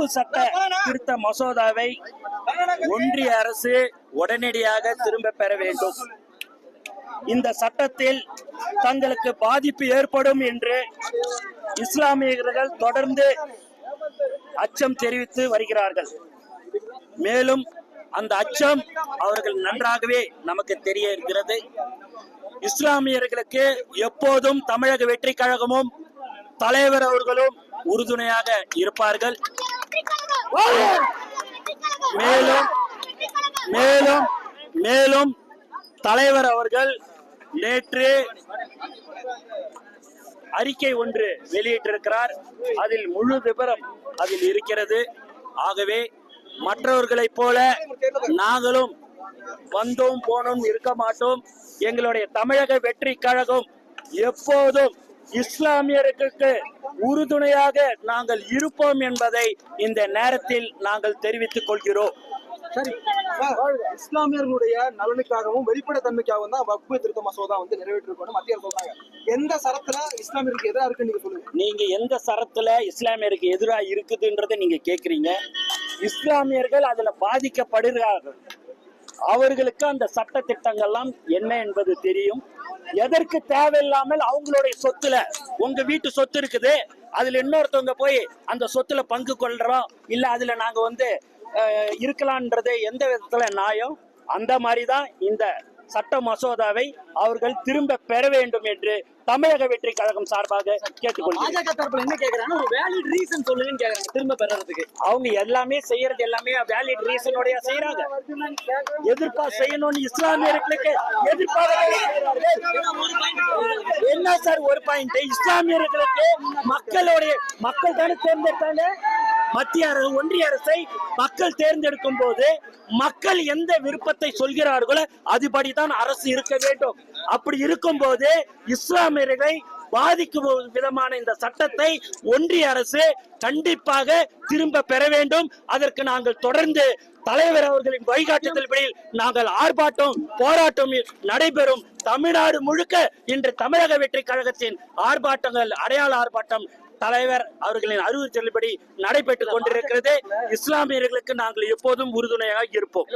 வக்ஃபு சட்ட திருத்த மசோதாவை ஒன்றிய அரசு உடனடியாக திரும்ப பெற வேண்டும். இந்த சட்டத்தில் தங்களுக்கு பாதிப்பு ஏற்படும் என்று இஸ்லாமியர்கள் தொடர்ந்து அச்சம் தெரிவித்து வருகிறார்கள். மேலும் அந்த அச்சம் அவர்கள் நன்றாகவே நமக்கு தெரிய இருக்கிறது. இஸ்லாமியர்களுக்கு எப்போதும் தமிழக வெற்றி கழகமும் தலைவர் அவர்களும் உறுதுணையாக இருப்பார்கள். மேலும் மேலும் மேலும் தலைவர் அவர்கள் நேற்று அறிக்கை ஒன்று வெளியிட்டிருக்கிறார். அதில் முழு விபரம் அதில் இருக்கிறது. ஆகவே மற்றவர்களைப் போல நாங்களும் வந்தோம் போனோம் இருக்க மாட்டோம். எங்களுடைய தமிழக வெற்றி கழகம் எப்போதும் இஸ்லாமியர்களுக்கு உறுதுணையாக நாங்கள் இருப்போம் என்பதை இந்த நேரத்தில் நாங்கள் தெரிவித்துக் கொள்கிறோம். சரி, இஸ்லாமியர்களுடைய நலனுக்காகவும் வெளிப்படைத்தன்மைக்காகவும் தான் வக்ஃபு திருத்த மசோதா நிறைவேற்றிருக்கணும் மத்திய அரசு சொல்றாங்க. எந்த சரத்துல இஸ்லாமியருக்கு எதிராக இருக்குன்னு நீங்க சொல்லுங்க. நீங்க எந்த சரத்துல இஸ்லாமியருக்கு எதிராக இருக்குதுன்றதை நீங்க கேக்குறீங்க. இஸ்லாமியர்கள் அதுல பாதிக்கப்படுகிறார்கள். அவர்களுக்கு அந்த சட்ட திட்டங்கள்லாம் என்ன என்பது தெரியும். எதற்கு தேவையில்லாமல் அவங்களுடைய சொத்துல, உங்க வீட்டு சொத்து இருக்குது, அதுல இன்னொருத்தவங்க போய் அந்த சொத்துல பங்கு கொள்றோம் இல்ல அதுல நாங்க இருக்கலாம்ன்றது எந்த விதத்துல நியாயம்? அந்த மாதிரிதான் இந்த சட்ட மசோதாவை அவர்கள் திரும்ப பெற வேண்டும் என்று தமிழக வெற்றி கழகம் சார்பாக கேட்டுக்கொள்கிறேன். திரும்ப பெறறதுக்கு அவங்க எல்லாமே செய்யறது எல்லாமே வேலிட் ரீசனோட செய்யறாங்க. எதிர்ப்பா செய்யணும்னு இஸ்லாமியர்களுக்கு என்ன சார் ஒரு பாயிண்ட்? இஸ்லாமியர்களுக்கு மக்கள் தானே தேர்ந்தெடுத்தாங்க. மத்திய அரசு ஒன்றிய அரசை மக்கள் தேர்ந்தெடுக்கும் போது மக்கள் எந்த விருப்பத்தை சொல்கிறார்களோ அதுபடிதான் அரசு இருக்க வேண்டும். அப்படி இருக்கும் போது இஸ்லாமியர்களை பாதிக்கும் விதமான இந்த சட்டத்தை ஒன்றிய அரசு கண்டிப்பாக திரும்ப பெற வேண்டும். அதற்கு நாங்கள் தொடர்ந்து தலைவர் அவர்களின் வழிகாட்டுதல்படி நாங்கள் ஆர்ப்பாட்டம் போராட்டம் நடைபெறும். தமிழ்நாடு முழுக்க இன்று தமிழக வெற்றி கழகத்தின் ஆர்ப்பாட்டங்கள், அடையாள ஆர்ப்பாட்டம் தலைவர் அவர்களின் அறிவுறுத்தல்படி நடைபெற்றுக் கொண்டிருக்கிறது. இஸ்லாமியர்களுக்கு நாங்கள் எப்போதும் உறுதுணையாக இருப்போம்.